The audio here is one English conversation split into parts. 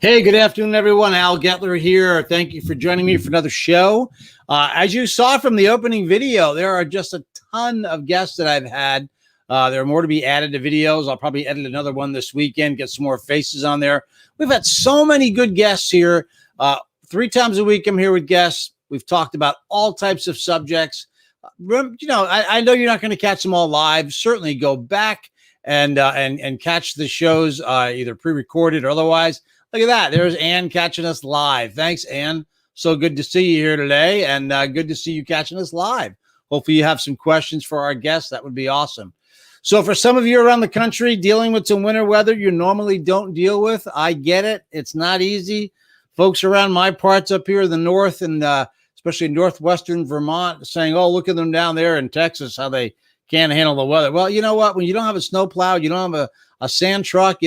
Hey, good afternoon, everyone. Al Getler here. Thank you for joining me for another show. As you saw from the opening video, there are just a ton of guests that I've had. There are more to be added to videos. I'll probably edit another one this weekend, get some more faces on there. We've had so many good guests here. 3 times a week, I'm here with guests. We've talked about all types of subjects. I know you're not going to catch them all live. Certainly go back and catch the shows either pre-recorded or otherwise. Look at that. There's Ann catching us live. Thanks, Ann. So good to see you here today, and good to see you catching us live. Hopefully you have some questions for our guests. That would be awesome. So for some of you around the country dealing with some winter weather you normally don't deal with, I get it. It's not easy. Folks around my parts up here in the north and especially northwestern Vermont saying, oh, look at them down there in Texas, how they can't handle the weather. Well, you know what? When you don't have a snowplow, you don't have a sand truck,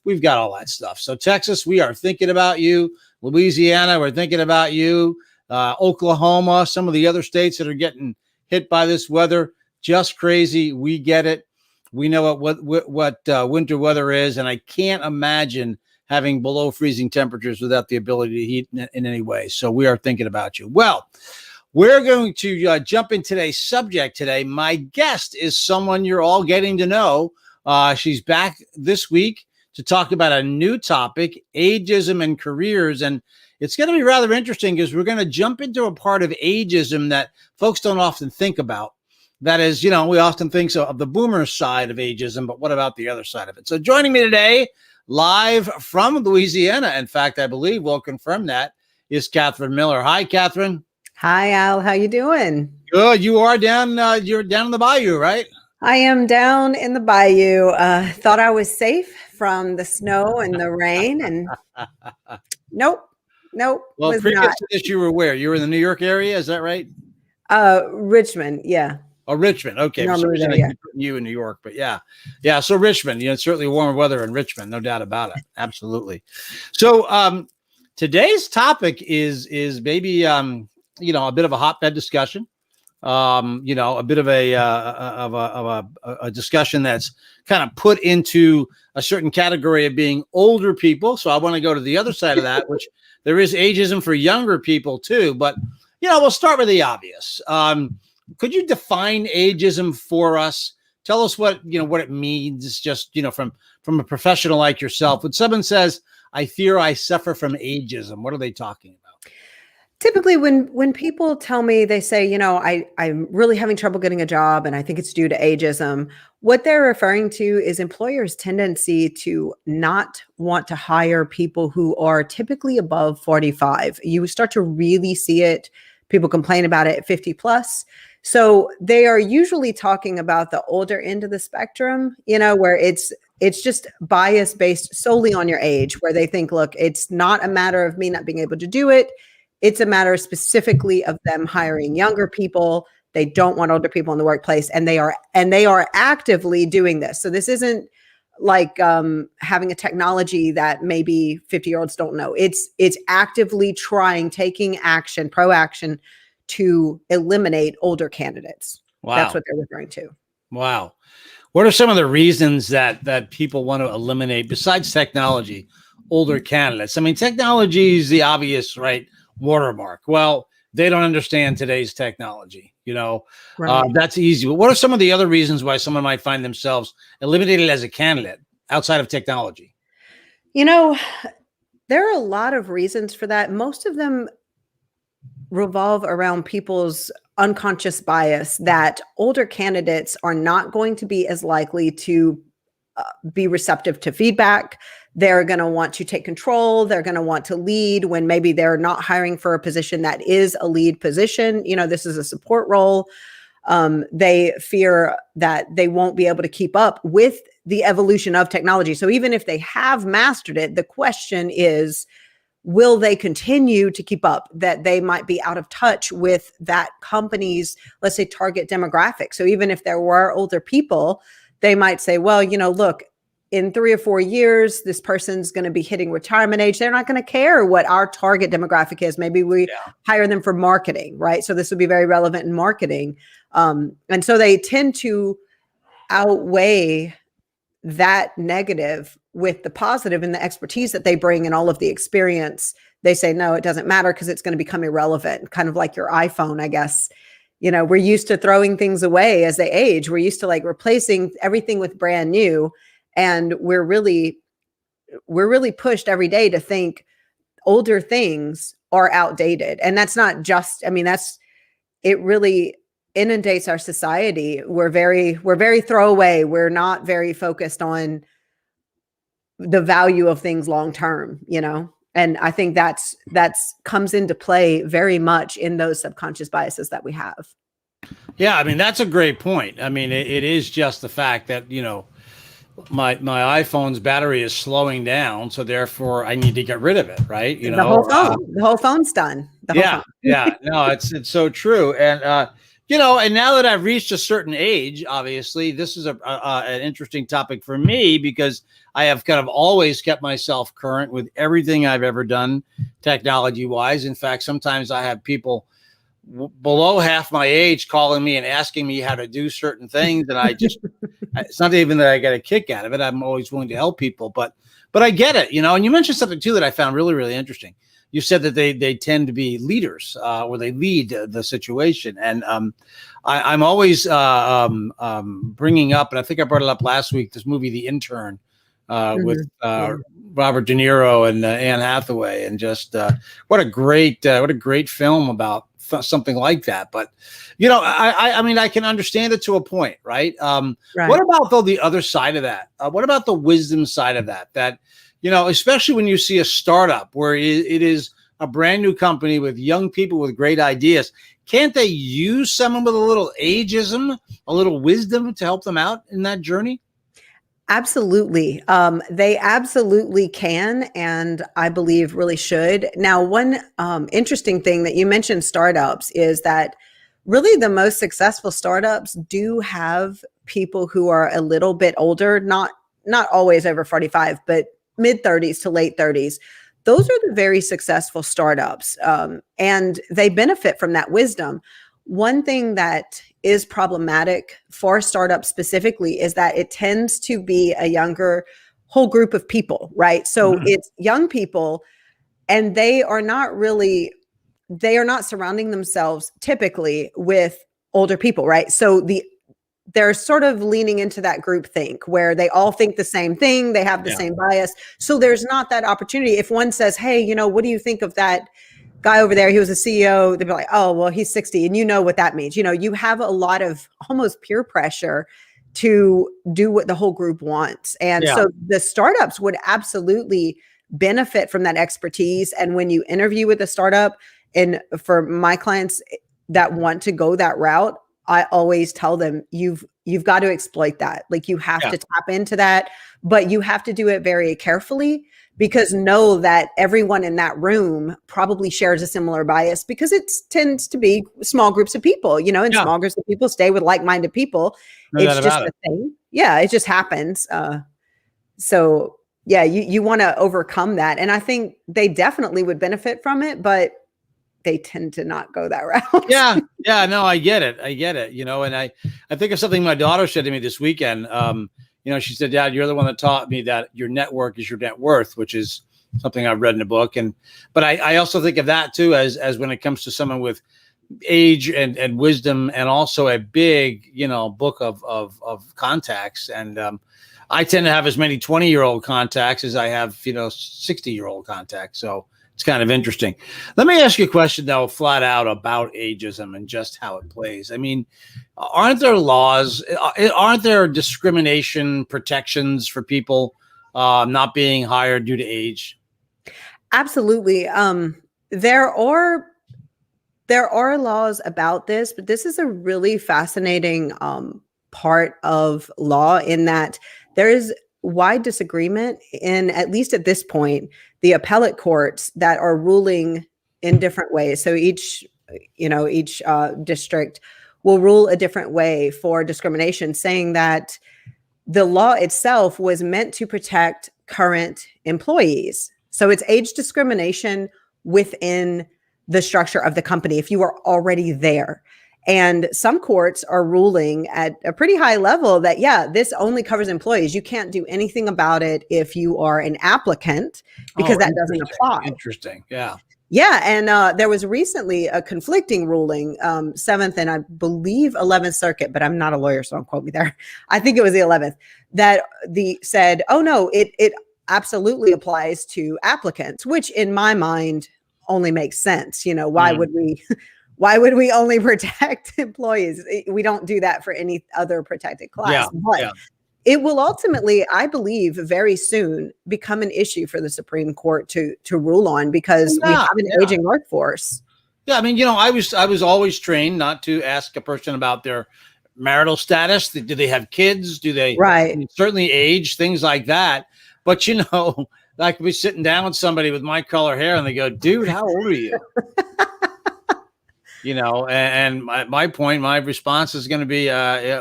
we've got all that stuff. So Texas, we are thinking about you. Louisiana, we're thinking about you. Oklahoma, some of the other states that are getting hit by this weather, just crazy. We get it. We know what winter weather is, and I can't imagine having below freezing temperatures without the ability to heat in any way. So we are thinking about you. Well, we're going to jump in today's subject today. My guest is someone you're all getting to know. She's back this week to talk about a new topic, ageism and careers. And it's going to be rather interesting because we're going to jump into a part of ageism that folks don't often think about. That is, we often think so of the boomer side of ageism, but what about the other side of it? So joining me today, live from Louisiana, in fact, I believe we'll confirm that, is Katherine Miller. Hi, Katherine. Hi, Al. How you doing? Good. You are down, you're down in the bayou, right? I am down in the bayou. Thought I was safe from the snow and the rain, and nope. Well, previous to this, you were where? You were in the New York area, is that right? Richmond, yeah. Oh, Richmond. Okay. For some reason I keep putting you in New York, but yeah. So Richmond, certainly warmer weather in Richmond, no doubt about it. Absolutely. So today's topic is maybe a bit of a hotbed discussion. A bit of a discussion that's kind of put into a certain category of being older people. So I want to go to the other side of that, which there is ageism for younger people too. But, we'll start with the obvious. Could you define ageism for us? Tell us what it means, just, from a professional like yourself. When someone says, I fear I suffer from ageism, what are they talking about? Typically, when people tell me, they say, I'm really having trouble getting a job and I think it's due to ageism, what they're referring to is employers' tendency to not want to hire people who are typically above 45. You start to really see it. People complain about it at 50 plus. So they are usually talking about the older end of the spectrum, where it's just bias based solely on your age, where they think, look, it's not a matter of me not being able to do it. It's a matter specifically of them hiring younger people. They don't want older people in the workplace, and they are actively doing this. So this isn't like having a technology that maybe 50-year-olds don't know. It's actively taking action, pro-action to eliminate older candidates. Wow. That's what they're referring to. Wow. What are some of the reasons that people want to eliminate, besides technology, older candidates? I mean, technology is the obvious, right, watermark. Well, they don't understand today's technology, Right. That's easy. But what are some of the other reasons why someone might find themselves eliminated as a candidate outside of technology? There are a lot of reasons for that. Most of them revolve around people's unconscious bias that older candidates are not going to be as likely to be receptive to feedback. They're going to want to take control. They're going to want to lead when maybe they're not hiring for a position that is a lead position. This is a support role. They fear that they won't be able to keep up with the evolution of technology. So even if they have mastered it, the question is, will they continue to keep up? That they might be out of touch with that company's, let's say, target demographic. So even if there were older people, they might say, well, look, in 3 or 4 years, this person's going to be hitting retirement age. They're not going to care what our target demographic is. Maybe we hire them for marketing, right? So this would be very relevant in marketing. And so they tend to outweigh that negative with the positive and the expertise that they bring and all of the experience, they say, no, it doesn't matter because it's going to become irrelevant. Kind of like your iPhone, I guess. We're used to throwing things away as they age. We're used to like replacing everything with brand new. And we're really pushed every day to think older things are outdated. And that's not just, it really inundates our society. We're very throwaway. We're not very focused on the value of things long term, and I think that's comes into play very much in those subconscious biases that we have. Yeah, that's a great point. It is just the fact that my iPhone's battery is slowing down, so therefore I need to get rid of it, right? The whole phone's done. Yeah, no, it's so true. And and now that I've reached a certain age, obviously this is an interesting topic for me, because I have kind of always kept myself current with everything I've ever done technology wise. In fact, sometimes I have people below half my age calling me and asking me how to do certain things, and it's not even that I get a kick out of it. I'm always willing to help people, but I get it, and you mentioned something too that I found really, really interesting. You said that they tend to be leaders, or they lead the situation. And I'm always bringing up, and I think I brought it up last week, this movie, The Intern, with Robert De Niro and Anne Hathaway, and just what a great film about something like that. But I can understand it to a point, right? Right. What about though the other side of that? What about the wisdom side of that? That especially when you see a startup where it is a brand new company with young people with great ideas, can't they use someone with a little ageism, a little wisdom to help them out in that journey? Absolutely. They absolutely can, and I believe really should. Now, one interesting thing that you mentioned, startups, is that really the most successful startups do have people who are a little bit older, not always over 45, but mid 30s to late 30s. Those are the very successful startups, and they benefit from that wisdom. One thing that is problematic for startups specifically is that it tends to be a younger whole group of people, right? So it's young people, and they are not surrounding themselves typically with older people, right? So they're sort of leaning into that group think where they all think the same thing. They have the same bias. So there's not that opportunity. If one says, hey, what do you think of that guy over there? He was a CEO. They'd be like, oh, well, he's 60. And you know what that means. You have a lot of almost peer pressure to do what the whole group wants. And so the startups would absolutely benefit from that expertise. And when you interview with a startup, and for my clients that want to go that route, I always tell them, you've got to exploit that. Like, you have to tap into that, but you have to do it very carefully, because know that everyone in that room probably shares a similar bias, because it tends to be small groups of people, and small groups of people stay with like-minded people. It's just a thing. Yeah, it just happens. So yeah, you want to overcome that. And I think they definitely would benefit from it, but they tend to not go that route. Yeah. No, I get it. And I think of something my daughter said to me this weekend. She said, Dad, you're the one that taught me that your network is your net worth, which is something I've read in a book. But I also think of that too, as when it comes to someone with age and wisdom, and also a big, book of contacts. And I tend to have as many 20-year-old contacts as I have, 60-year-old contacts. So it's kind of interesting. Let me ask you a question, though, flat out about ageism and just how it plays. Aren't there laws? Aren't there discrimination protections for people not being hired due to age? Absolutely. There are laws about this, but this is a really fascinating part of law, in that there is wide disagreement in, at least at this point, the appellate courts that are ruling in different ways. So each district will rule a different way for discrimination, saying that the law itself was meant to protect current employees. So it's age discrimination within the structure of the company if you are already there. And some courts are ruling at a pretty high level that, yeah, this only covers employees. You can't do anything about it if you are an applicant, because that doesn't apply. Interesting. Yeah. Yeah. And there was recently a conflicting ruling, 7th and I believe 11th Circuit, but I'm not a lawyer, so don't quote me there. I think it was the 11th that said, oh, no, it absolutely applies to applicants, which in my mind only makes sense. You know, why would we only protect employees? We don't do that for any other protected class. But it will ultimately, I believe, very soon become an issue for the Supreme Court to rule on, because we have an aging workforce. Yeah, I mean, you know, I was always trained not to ask a person about their marital status. Do they have kids? Do they certainly age, things like that. But, you know, I could be sitting down with somebody with my color hair and they go, dude, how old are you? You know, and my point, my response is going to be,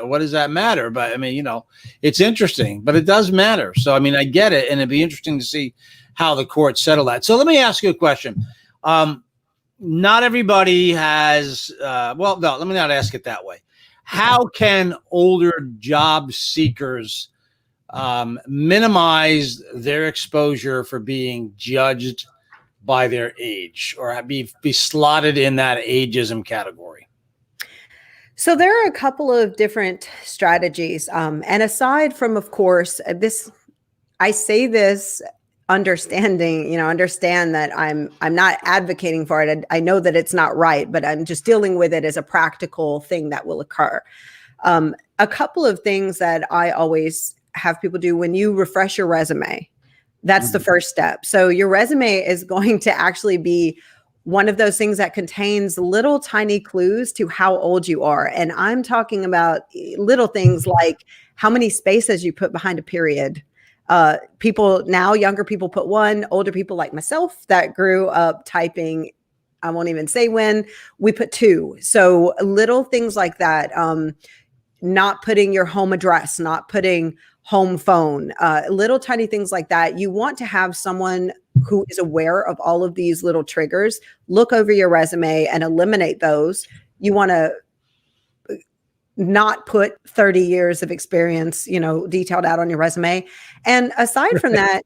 what does that matter? But I mean, you know, it's interesting, but it does matter. So, I mean, I get it. And it'd be interesting to see how the courts settle that. So let me ask you a question. Not everybody has, well, no, let me not ask it that way. How can older job seekers minimize their exposure for being judged by their age, or be slotted in that ageism category? So there are a couple of different strategies. And aside from, of course, I say this understand that I'm not advocating for it. I know that it's not right, but I'm just dealing with it as a practical thing that will occur. A couple of things that I always have people do: when you refresh your resume, that's the first step. So your resume is going to actually be one of those things that contains little tiny clues to how old you are. And I'm talking about little things like how many spaces you put behind a period. People now, younger people put 1, older people like myself that grew up typing, I won't even say when, we put 2. So little things like that. Not putting your home address, not putting home phone, little tiny things like that. You want to have someone who is aware of all of these little triggers look over your resume and eliminate those. You want to not put 30 years of experience, detailed out on your resume. And aside from that,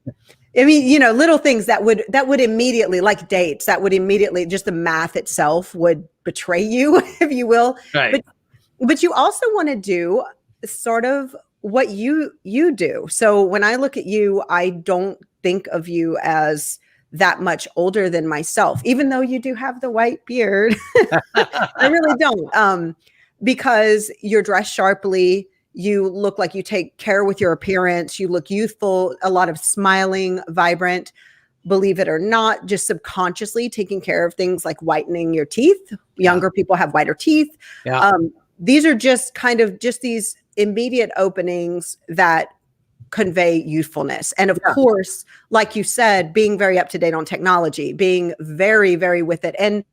I mean, little things that would immediately, like dates, that would immediately, just the math itself would betray you, if you will. Right. But you also want to do sort of what you do. So when I look at you, I don't think of you as that much older than myself, even though you do have the white beard. I really don't. Because you're dressed sharply, you look like you take care with your appearance, you look youthful, a lot of smiling, vibrant, believe it or not, just subconsciously taking care of things like whitening your teeth. Younger people have whiter teeth. Yeah. These are just kind of these immediate openings that convey youthfulness. And of course, like you said, being very up to date on technology, being very, very with it. And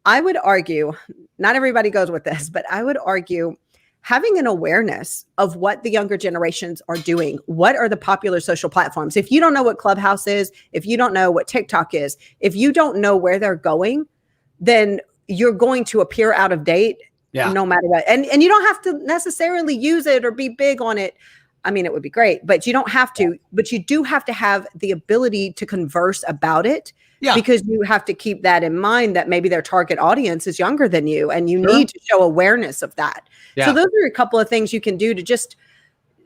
I would argue, not everybody goes with this, but I would argue having an awareness of what the younger generations are doing. What are the popular social platforms? If you don't know what Clubhouse is, if you don't know what TikTok is, if you don't know where they're going, then you're going to appear out of date. Yeah. No matter what. And you don't have to necessarily use it or be big on it. I mean, it would be great, but you don't have to, but you do have to have the ability to converse about it. Yeah. Because you have to keep that in mind, that maybe their target audience is younger than you, and you need to show awareness of that. Yeah. So those are a couple of things you can do to just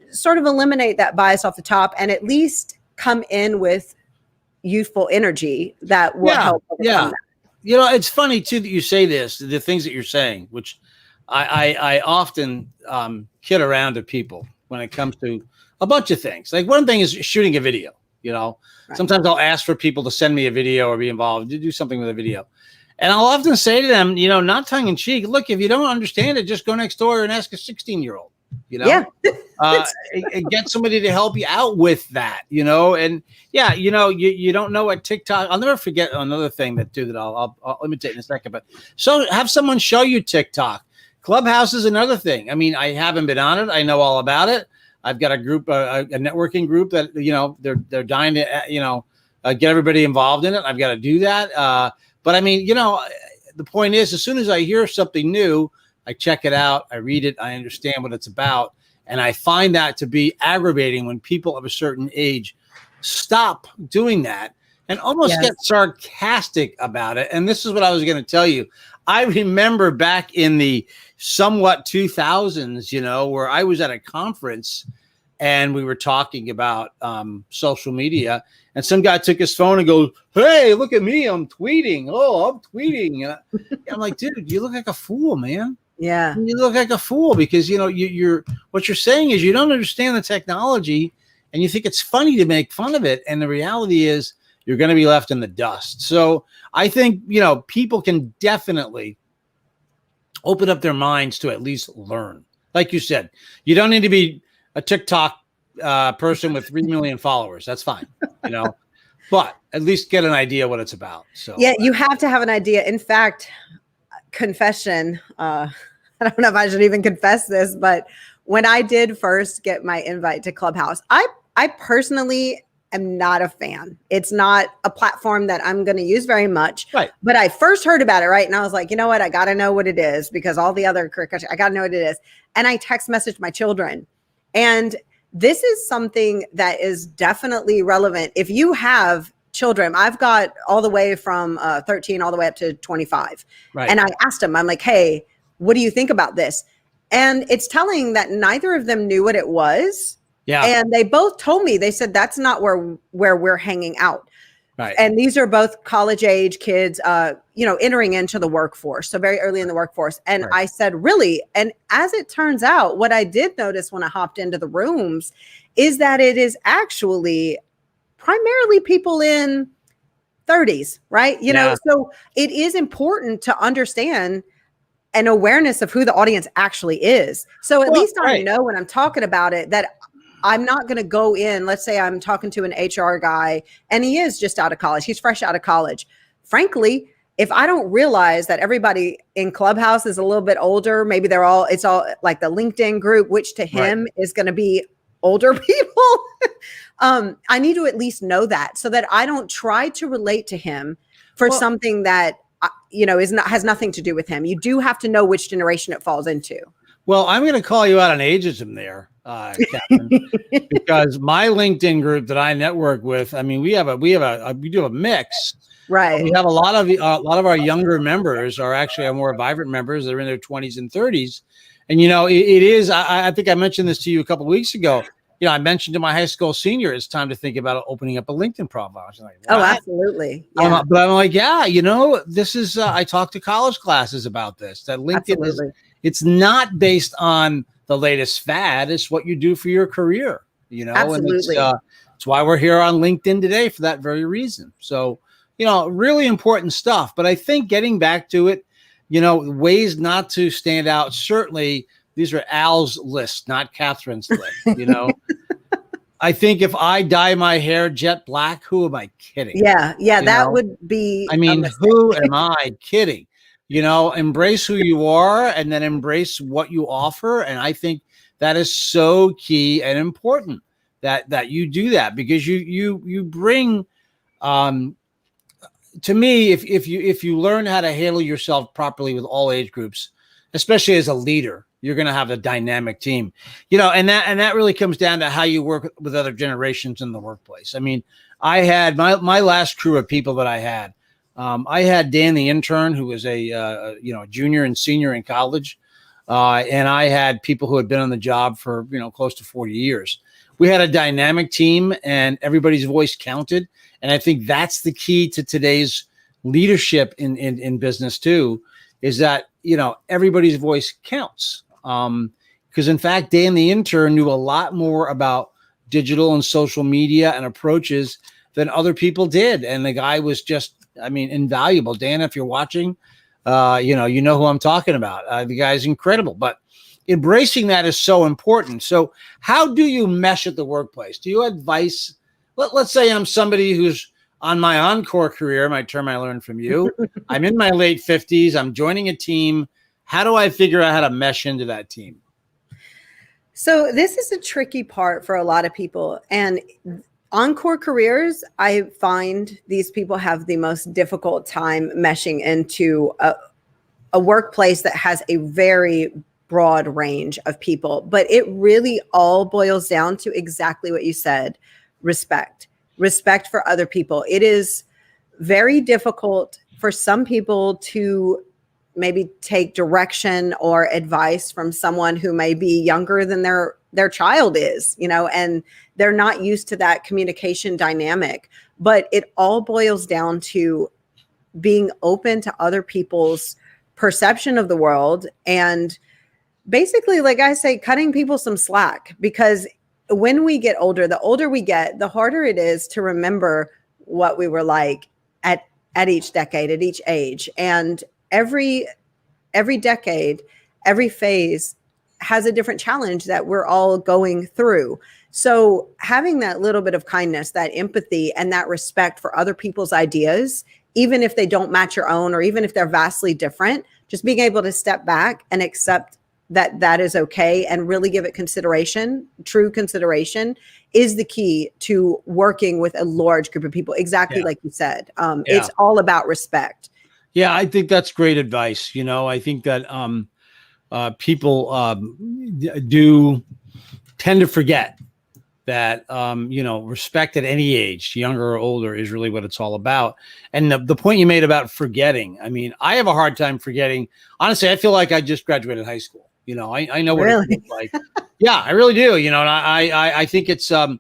sort of eliminate that bias off the top, and at least come in with youthful energy that will help overcome that. It's funny too that you say this, the things that you're saying, which I often kid around to people when it comes to a bunch of things. Like, one thing is shooting a video. Right. Sometimes I'll ask for people to send me a video or be involved to do something with a video. And I'll often say to them, not tongue in cheek, look, if you don't understand it, just go next door and ask a 16-year-old, and get somebody to help you out with that, you don't know what TikTok. I'll never forget another thing that I'll imitate in a second, but so have someone show you TikTok. Clubhouse is another thing. I mean, I haven't been on it. I know all about it. I've got a group, a networking group that, they're dying to, get everybody involved in it. I've got to do that. But I mean, the point is, as soon as I hear something new, I check it out, I read it, I understand what it's about. And I find that to be aggravating when people of a certain age stop doing that and almost get sarcastic about it. And this is what I was going to tell you. I remember back in the somewhat 2000s, you know, where I was at a conference and we were talking about social media, and some guy took his phone and goes, "Hey, look at me, I'm tweeting. Oh, I'm tweeting." And I'm like, dude, you look like a fool, man. Yeah. You look like a fool because, you know, you're what you're saying is you don't understand the technology and you think it's funny to make fun of it. And the reality is you're going to be left in the dust. So I think, you know, people can definitely open up their minds to at least learn. Like you said, you don't need to be a TikTok person with 3 million followers. That's fine, you know, but at least get an idea what it's about. So yeah, you have to have an idea. In fact, confession, I don't know if I should even confess this, but when I did first get my invite to Clubhouse, I personally am not a fan. It's not a platform that I'm going to use very much. Right. But I first heard about it, right? And I was like, you know what? I got to know what it is because all the other curriculum, I got to know what it is. And I text messaged my children. And this is something that is definitely relevant. If you have children, I've got all the way from 13 all the way up to 25. Right. And I asked them, I'm like, hey, what do you think about this? And it's telling that neither of them knew what it was. Yeah. And they both told me, they said, that's not where we're hanging out. Right. And these are both college age kids, you know, entering into the workforce. So very early in the workforce. And Right. I said, really? And as it turns out, what I did notice when I hopped into the rooms is that it is actually primarily people in 30s, right? You know, so it is important to understand an awareness of who the audience actually is. So at least I know when I'm talking about it that I'm not going to go in. Let's say I'm talking to an HR guy and he is just out of college. He's fresh out of college. Frankly, if I don't realize that everybody in Clubhouse is a little bit older, maybe it's all like the LinkedIn group, which to him is going to be older people. I need to at least know that so that I don't try to relate to him for something that, you know, has nothing to do with him. You do have to know which generation it falls into. Well, I'm going to call you out on ageism there, Katherine, because my LinkedIn group that I network with, I mean, we do a mix. Right. We have a lot of our younger members are actually our more vibrant members. They're in their 20s and 30s. And, you know, it is, I think I mentioned this to you a couple of weeks ago. You know, I mentioned to my high school senior, it's time to think about opening up a LinkedIn profile. I was like, what? Oh, absolutely. Yeah. But I'm like, yeah, you know, this is, I talk to college classes about this, that LinkedIn is, it's not based on the latest fad. It's what you do for your career, you know, absolutely. And it's why we're here on LinkedIn today for that very reason. So, you know, really important stuff. But I think getting back to it, you know, ways not to stand out. Certainly, these are Al's list, not Katherine's list. You know, I think if I dye my hair jet black, who am I kidding? Yeah, that would be. I mean, who am I kidding? You know, embrace who you are and then embrace what you offer. And I think that is so key and important that you do that because you bring. To me, if you learn how to handle yourself properly with all age groups, especially as a leader, you're going to have a dynamic team, you know, and that really comes down to how you work with other generations in the workplace. I mean, I had my last crew of people that I had Dan, the intern, who was a junior and senior in college. And I had people who had been on the job for, you know, close to 40 years. We had a dynamic team and everybody's voice counted. And I think that's the key to today's leadership in business too, is that, you know, everybody's voice counts. Because in fact, Dan, the intern, knew a lot more about digital and social media and approaches than other people did. And the guy was just, I mean, invaluable. Dan, if you're watching, you know who I'm talking about. The guy's incredible, but embracing that is so important. So how do you mesh at the workplace? Do you advise, let's say I'm somebody who's on my encore career, my term I learned from you. I'm in my late 50s. I'm joining a team. How do I figure out how to mesh into that team? So this is a tricky part for a lot of people. And On core careers, I find these people have the most difficult time meshing into a workplace that has a very broad range of people. But it really all boils down to exactly what you said: respect. Respect for other people. It is very difficult for some people to maybe take direction or advice from someone who may be younger than their child is, and they're not used to that communication dynamic. But it all boils down to being open to other people's perception of the world, and basically, like I say, cutting people some slack, because when we get older, the older we get, the harder it is to remember what we were like at each decade, at each age. And every decade, every phase has a different challenge that we're all going through. So having that little bit of kindness, that empathy, and that respect for other people's ideas, even if they don't match your own, or even if they're vastly different, just being able to step back and accept that is okay and really give it consideration, true consideration, is the key to working with a large group of people. Exactly. Like you said, it's all about respect. Yeah, I think that's great advice. I think that people do tend to forget that, respect at any age, younger or older, is really what it's all about. And the point you made about forgetting, I mean, I have a hard time forgetting. Honestly, I feel like I just graduated high school. I know what it feels like. Yeah, I really do. And I think it's one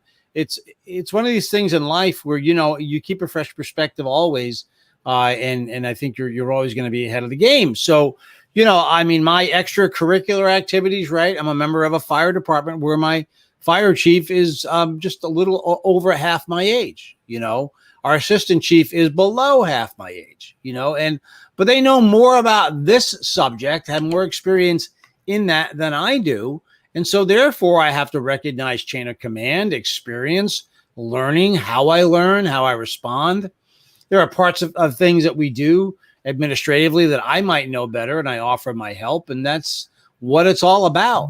of these things in life where, you keep a fresh perspective always. And I think you're always going to be ahead of the game. So, my extracurricular activities, right? I'm a member of a fire department where my fire chief is just a little over half my age. Our assistant chief is below half my age, but they know more about this subject, have more experience in that than I do. And so therefore I have to recognize chain of command, experience, learning, how I learn, how I respond. There are parts of things that we do administratively that I might know better, and I offer my help. And that's what it's all about.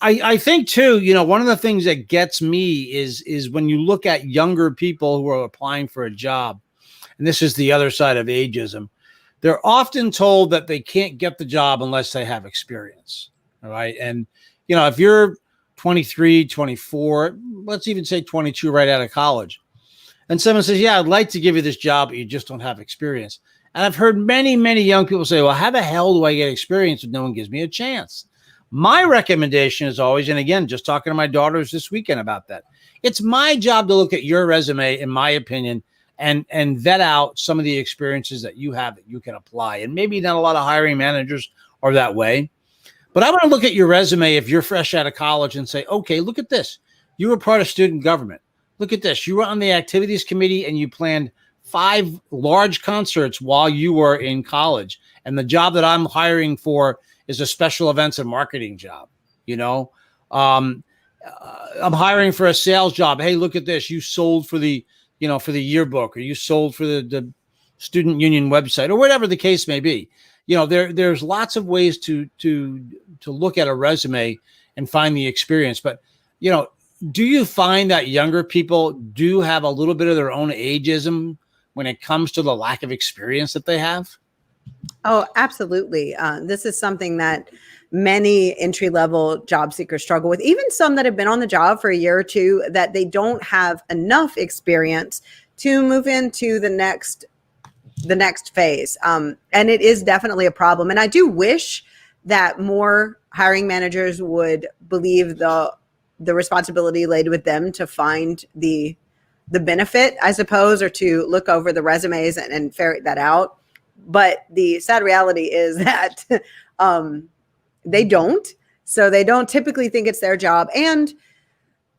I think too, one of the things that gets me is when you look at younger people who are applying for a job, and this is the other side of ageism. They're often told that they can't get the job unless they have experience. All right. And, if you're 23, 24, let's even say 22 right out of college, and someone says, yeah, I'd like to give you this job, but you just don't have experience. And I've heard many, many young people say, well, how the hell do I get experience if no one gives me a chance? My recommendation is always, and again, just talking to my daughters this weekend about that, it's my job to look at your resume, in my opinion, and vet out some of the experiences that you have that you can apply. And maybe not a lot of hiring managers are that way, but I want to look at your resume if you're fresh out of college and say, okay, look at this. You were part of student government. Look at this. You were on the activities committee and you planned 5 large concerts while you were in college. And the job that I'm hiring for is a special events and marketing job. I'm hiring for a sales job. Hey, look at this. You sold for the yearbook, or you sold for the student union website, or whatever the case may be. There's lots of ways to look at a resume and find the experience. But, do you find that younger people do have a little bit of their own ageism when it comes to the lack of experience that they have? Oh, absolutely. This is something that many entry-level job seekers struggle with, even some that have been on the job for a year or two, that they don't have enough experience to move into the next phase. And it is definitely a problem. And I do wish that more hiring managers would believe the responsibility laid with them to find the benefit, I suppose, or to look over the resumes and ferret that out. But the sad reality is that they don't. So they don't typically think it's their job. And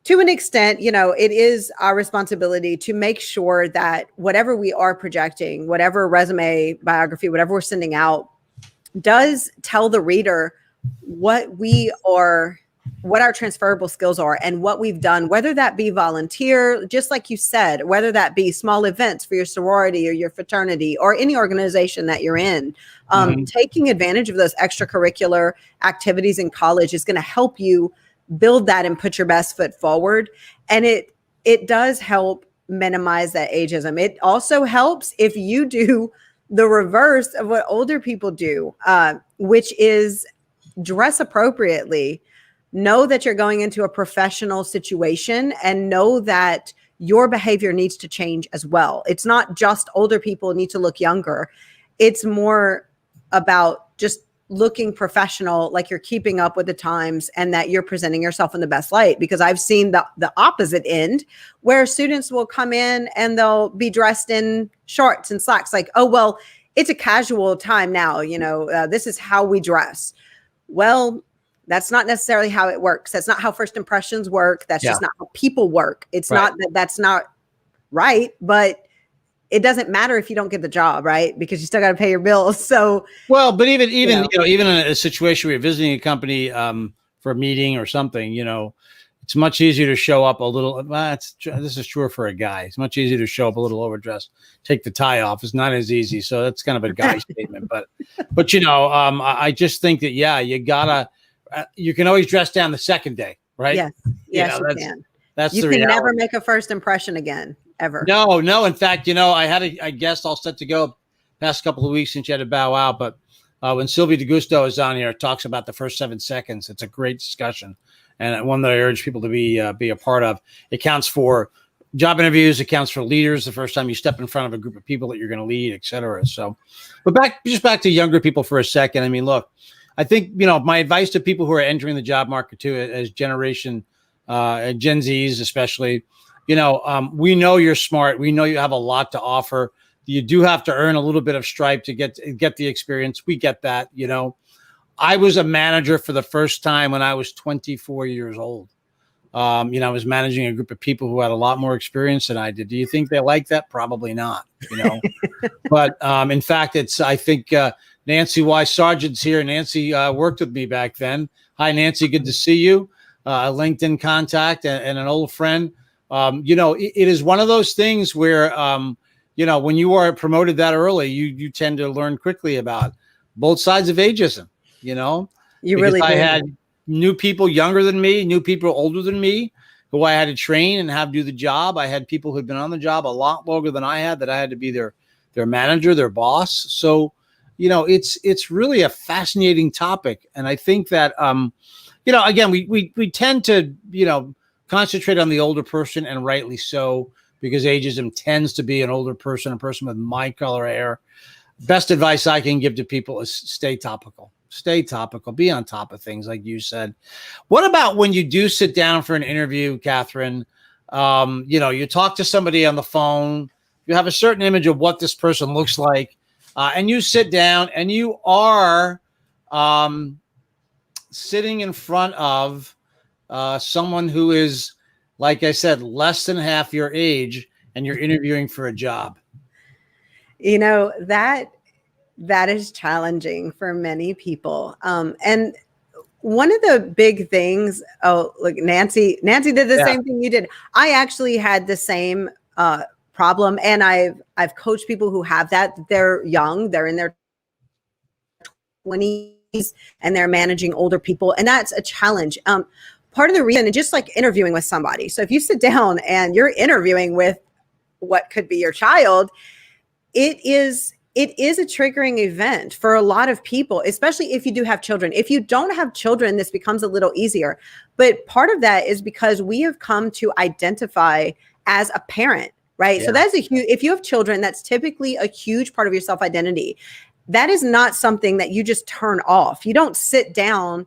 to an extent, it is our responsibility to make sure that whatever we are projecting, whatever resume, biography, whatever we're sending out, does tell the reader what our transferable skills are and what we've done, whether that be volunteer, just like you said, whether that be small events for your sorority or your fraternity or any organization that you're in. Taking advantage of those extracurricular activities in college is going to help you build that and put your best foot forward. And it does help minimize that ageism. It also helps if you do the reverse of what older people do, which is dress appropriately. Know that you're going into a professional situation and know that your behavior needs to change as well. It's not just older people need to look younger. It's more about just looking professional, like you're keeping up with the times and that you're presenting yourself in the best light. Because I've seen the opposite end where students will come in and they'll be dressed in shorts and slacks, like, oh, well, it's a casual time now, this is how we dress. Well, that's not necessarily how it works. That's not how first impressions work. That's just not how people work. It's not that that's not right, but it doesn't matter if you don't get the job, right? Because you still got to pay your bills. So, well, but even even in a situation where you're visiting a company for a meeting or something, it's much easier to show up a little. This is true for a guy. It's much easier to show up a little overdressed. Take the tie off. It's not as easy. So that's kind of a guy statement. But I just think that you gotta. You can always dress down the second day, right? Yes, you can. That's you the can reality. Never make a first impression again, ever. No. In fact, I had a guest all set to go past couple of weeks since you had to bow out. But when Sylvia DeGusto is on here, it talks about the first 7 seconds. It's a great discussion, and one that I urge people to be a part of. It counts for job interviews. It counts for leaders the first time you step in front of a group of people that you're going to lead, et cetera. So, but back to younger people for a second. I mean, look. I think, my advice to people who are entering the job market too, as generation, Gen Zs especially, we know you're smart. We know you have a lot to offer. You do have to earn a little bit of stripe to get the experience. We get that, I was a manager for the first time when I was 24 years old. I was managing a group of people who had a lot more experience than I did. Do you think they like that? Probably not, But in fact, I think Nancy Y. Sargent's here. Nancy worked with me back then. Hi, Nancy. Good to see you. A LinkedIn contact and an old friend. It is one of those things where, when you are promoted that early, you tend to learn quickly about both sides of ageism, You really do. I had new people younger than me, new people older than me, who I had to train and have do the job. I had people who'd been on the job a lot longer than I had, that I had to be their manager, their boss. So, it's really a fascinating topic. And I think that, again, we tend to, concentrate on the older person, and rightly so, because ageism tends to be an older person, a person with my color hair. Best advice I can give to people is stay topical. Stay topical. Be on top of things, like you said. What about when you do sit down for an interview, Katherine? You talk to somebody on the phone. You have a certain image of what this person looks like. And you sit down and you are sitting in front of someone who is, like I said, less than half your age, and you're interviewing for a job. That is challenging for many people. And one of the big things, look, Nancy did the same thing you did. I actually had the same problem. And I've coached people who have that. They're young, they're in their 20s, and they're managing older people. And that's a challenge. Part of the reason, and just like interviewing with somebody. So if you sit down and you're interviewing with what could be your child, it is a triggering event for a lot of people, especially if you do have children. If you don't have children, this becomes a little easier. But part of that is because we have come to identify as a parent, right? Yeah. So that's if you have children, that's typically a huge part of your self-identity. That is not something that you just turn off. You don't sit down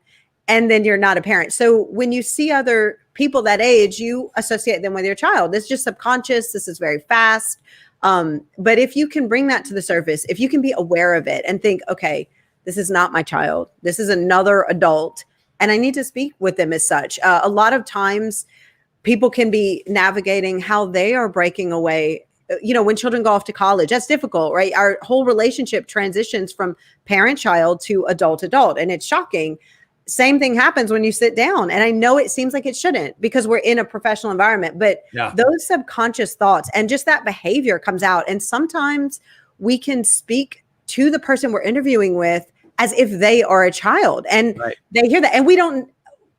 and then you're not a parent. So when you see other people that age, you associate them with your child. It's just subconscious. This is very fast. But if you can bring that to the surface, if you can be aware of it and think, okay, this is not my child, this is another adult, and I need to speak with them as such. A lot of times people can be navigating how they are breaking away. When children go off to college, that's difficult, right? Our whole relationship transitions from parent-child to adult-adult, and it's shocking. Same thing happens when you sit down. And I know it seems like it shouldn't, because we're in a professional environment, but those subconscious thoughts and just that behavior comes out. And sometimes we can speak to the person we're interviewing with as if they are a child, and they hear that. And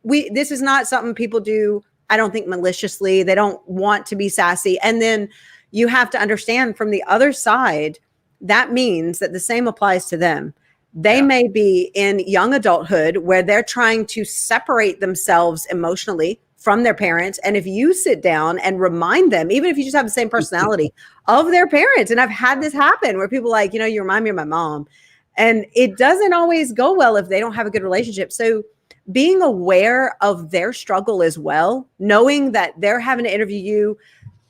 this is not something people do, I don't think, maliciously. They don't want to be sassy. And then you have to understand from the other side, that means that the same applies to them. They may be in young adulthood where they're trying to separate themselves emotionally from their parents. And if you sit down and remind them, even if you just have the same personality of their parents, and I've had this happen where people are like, you remind me of my mom. And it doesn't always go well if they don't have a good relationship. So being aware of their struggle as well, knowing that they're having to interview you,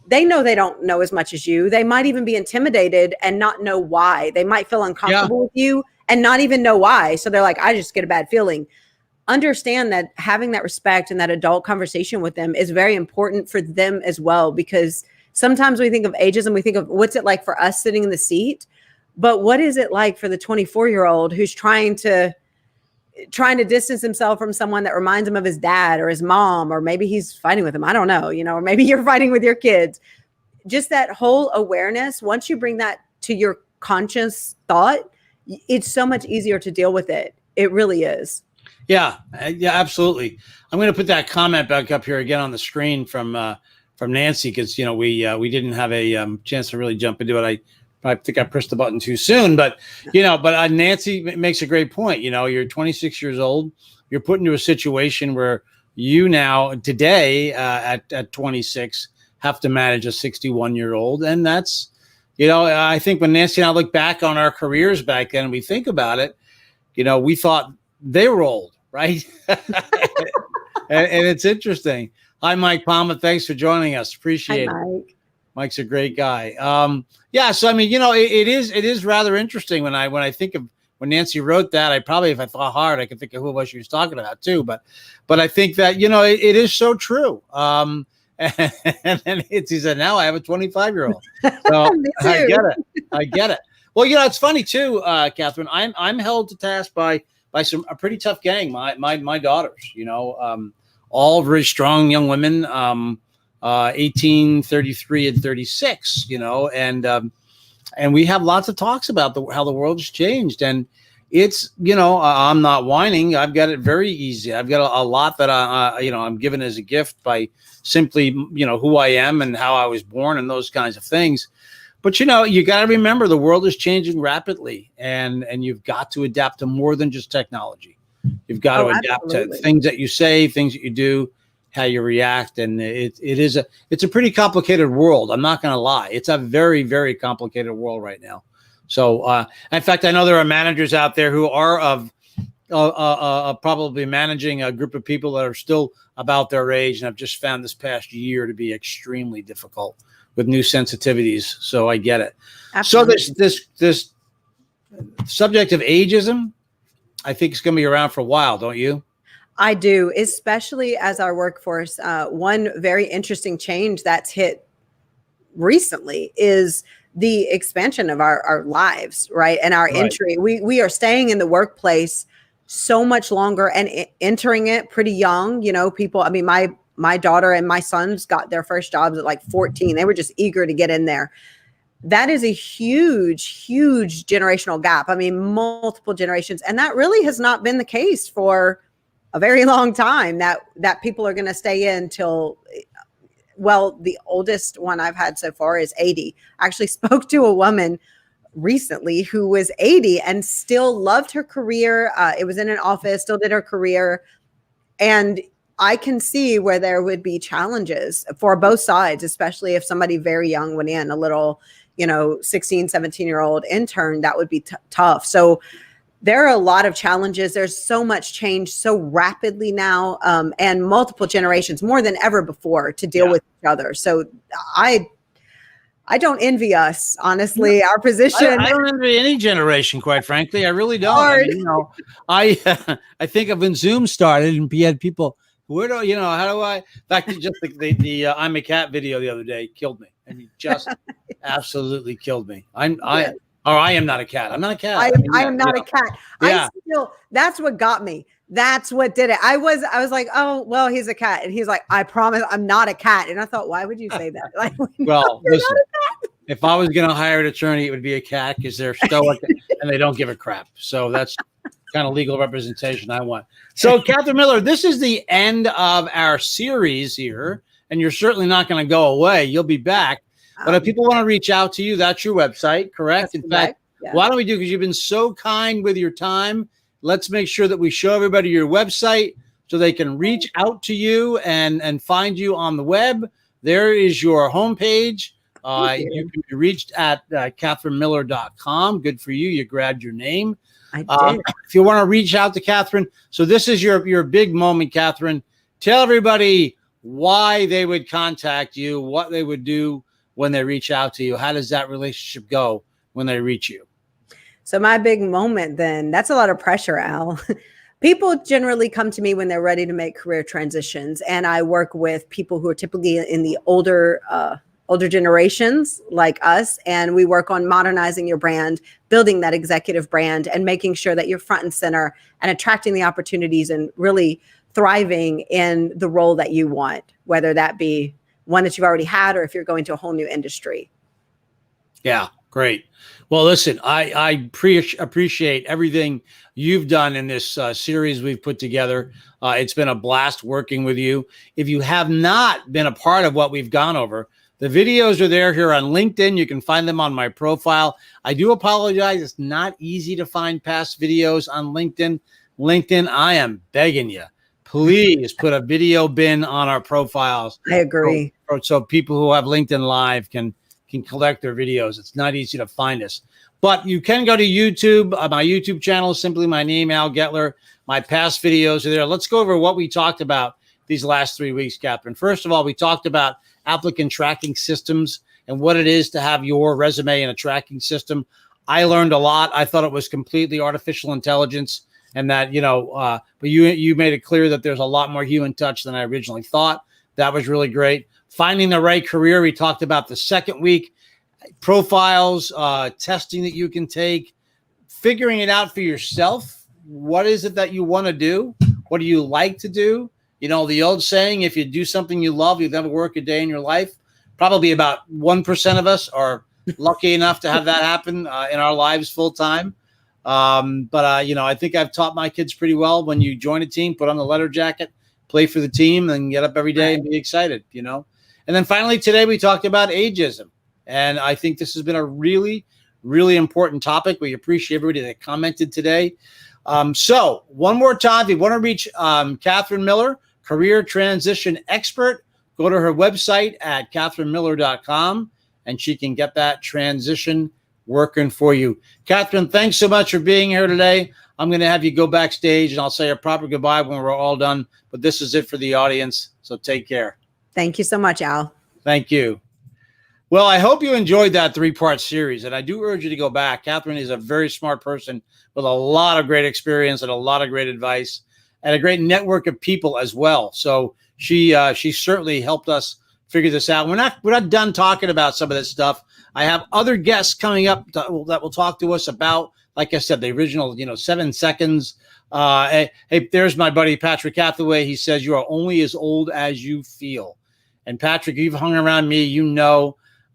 they know they don't know as much as you. They might even be intimidated and not know why. They might feel uncomfortable with you and not even know why. So they're like, I just get a bad feeling. Understand that having that respect and that adult conversation with them is very important for them as well, because sometimes we think of ageism, we think of what's it like for us sitting in the seat, but what is it like for the 24-year-old who's trying to distance himself from someone that reminds him of his dad or his mom, or maybe he's fighting with him, I don't know, or maybe you're fighting with your kids. Just that whole awareness, once you bring that to your conscious thought, it's so much easier to deal with it. It really is. Yeah, absolutely. I'm going to put that comment back up here again on the screen from Nancy, because we didn't have a chance to really jump into it. I think I pressed the button too soon, but Nancy makes a great point. You're 26 years old. You're put into a situation where you now today at 26 have to manage a 61-year-old, and that's I think when Nancy and I look back on our careers back then, and we think about it, we thought they were old, right? and it's interesting. Hi, Mike Palmer. Thanks for joining us. Appreciate it. Mike's a great guy. So I mean, it is rather interesting when I think of when Nancy wrote that. If I thought hard, I could think of who it was she was talking about too. But I think that it is so true. And then he said, now I have a 25-year-old. So I get it. Well, it's funny too, Katherine. I'm held to task by a pretty tough gang. My daughters, all very strong young women, 18, 33, and 36. And we have lots of talks about how the world has changed, and it's I'm not whining. I've got it very easy. I've got a lot that I'm given as a gift by simply who I am and how I was born and those kinds of things. But you got to remember the world is changing rapidly, and you've got to adapt to more than just technology. You've got to adapt to things that you say, things that you do, how you react, and it's a pretty complicated world. I'm not going to lie; it's a very, very complicated world right now. So, in fact, I know there are managers out there who are probably managing a group of people that are still about their age, and I've just found this past year to be extremely difficult with new sensitivities. So I get it. Absolutely. So this subject of ageism, I think it's going to be around for a while, don't you? I do, especially as our workforce. One very interesting change that's hit recently is the expansion of our lives, right? And our entry. We are staying in the workplace so much longer and entering it pretty young. People, I mean, my daughter and my sons got their first jobs at like 14. They were just eager to get in there. That is a huge, huge generational gap. I mean, multiple generations. And that really has not been the case for a very long time, that people are going to stay in till, well, the oldest one I've had so far is 80. I actually spoke to a woman recently who was 80 and still loved her career. It was in an office, still did her career. And I can see where there would be challenges for both sides, especially if somebody very young went in, a little, 16, 17-year-old intern, that would be tough. So there are a lot of challenges. There's so much change so rapidly now, and multiple generations, more than ever before, to deal with each other. So I don't envy us, honestly, our position. I don't envy any generation, quite frankly. I really don't. I mean, I think of when Zoom started and we had people, how do I, in fact, just the I'm a cat video the other day killed me. I mean, just absolutely killed me. I am not a cat. I'm not a cat. I am not a cat. Yeah. That's what got me. That's what did it. I was like, oh, well, he's a cat. And he's like, I promise I'm not a cat. And I thought, why would you say that? Like, well, listen, if I was going to hire an attorney, it would be a cat because they're stoic and they don't give a crap. So that's kind of legal representation I want. So, Katherine Miller, this is the end of our series here, and you're certainly not going to go away. You'll be back. But if people want to reach out to you, that's your website, correct? In fact, why don't we do, because you've been so kind with your time, let's make sure that we show everybody your website so they can reach out to you and find you on the web. There is your homepage. You can be reached at katherinemiller.com. Good for you. You grabbed your name. I did. If you want to reach out to Katherine, so this is your big moment, Katherine. Tell everybody why they would contact you, what they would do when they reach out to you. How does that relationship go when they reach you? So my big moment then, that's a lot of pressure, Al. People generally come to me when they're ready to make career transitions. And I work with people who are typically in the older generations like us. And we work on modernizing your brand, building that executive brand, and making sure that you're front and center and attracting the opportunities and really thriving in the role that you want, whether that be one that you've already had or if you're going to a whole new industry. Yeah, great. Well, listen, I appreciate everything you've done in this series we've put together. It's been a blast working with you. If you have not been a part of what we've gone over, the videos are there here on LinkedIn. You can find them on my profile. I do apologize. It's not easy to find past videos on LinkedIn. LinkedIn, I am begging you, please put a video bin on our profiles. I agree. So people who have LinkedIn Live can collect their videos. It's not easy to find us. But you can go to YouTube. My YouTube channel is simply my name, Al Getler. My past videos are there. Let's go over what we talked about these last 3 weeks, Katherine. First of all, we talked about applicant tracking systems and what it is to have your resume in a tracking system. I learned a lot. I thought it was completely artificial intelligence, and that, but you made it clear that there's a lot more human touch than I originally thought. That was really great. Finding the right career, we talked about the second week. Profiles, testing that you can take, figuring it out for yourself. What is it that you want to do? What do you like to do? The old saying, if you do something you love, you'll never work a day in your life. Probably about 1% of us are lucky enough to have that happen in our lives full time. But I think I've taught my kids pretty well. When you join a team, put on the letter jacket, play for the team, and get up every day and be excited, And then finally, today we talked about ageism. And I think this has been a really, really important topic. We appreciate everybody that commented today. So one more time, if you want to reach Katherine Miller, career transition expert, go to her website at katherinemiller.com, and she can get that transition working for you. Katherine, thanks so much for being here today. I'm going to have you go backstage, and I'll say a proper goodbye when we're all done. But this is it for the audience, so take care. Thank you so much, Al. Thank you. Well, I hope you enjoyed that 3-part series, and I do urge you to go back. Katherine is a very smart person with a lot of great experience and a lot of great advice and a great network of people as well. So she certainly helped us figure this out. We're not done talking about some of this stuff. I have other guests coming up that will talk to us about, like I said, the original 7 seconds. Hey, there's my buddy Patrick Hathaway. He says you are only as old as you feel. And Patrick, you've hung around me.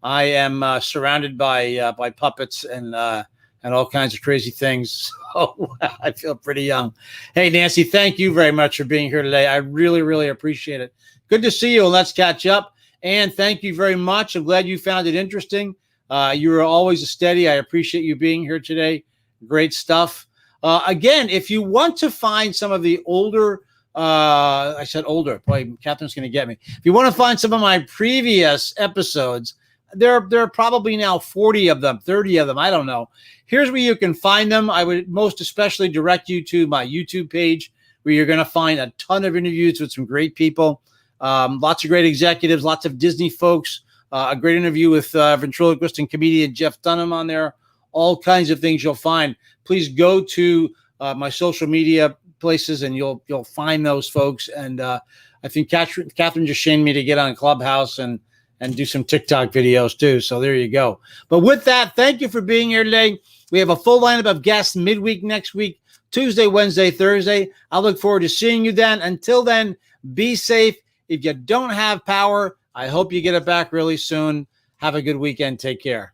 I am surrounded by puppets and all kinds of crazy things. So I feel pretty young. Hey, Nancy, thank you very much for being here today. I really, really appreciate it. Good to see you, and let's catch up. And thank you very much. I'm glad you found it interesting. You are always a steady. I appreciate you being here today. Great stuff. Again, if you want to find some of the older, I said older. Boy, Catherine's going to get me. If you want to find some of my previous episodes, there are probably now 40 of them, 30 of them. I don't know. Here's where you can find them. I would most especially direct you to my YouTube page, where you're going to find a ton of interviews with some great people, lots of great executives, lots of Disney folks, a great interview with ventriloquist and comedian Jeff Dunham on there, all kinds of things you'll find. Please go to my social media places and you'll find those folks. And I think Katherine just shamed me to get on Clubhouse and do some TikTok videos too. So there you go. But with that, thank you for being here today. We have a full lineup of guests midweek next week, Tuesday, Wednesday, Thursday. I look forward to seeing you then. Until then, be safe. If you don't have power, I hope you get it back really soon. Have a good weekend. Take care.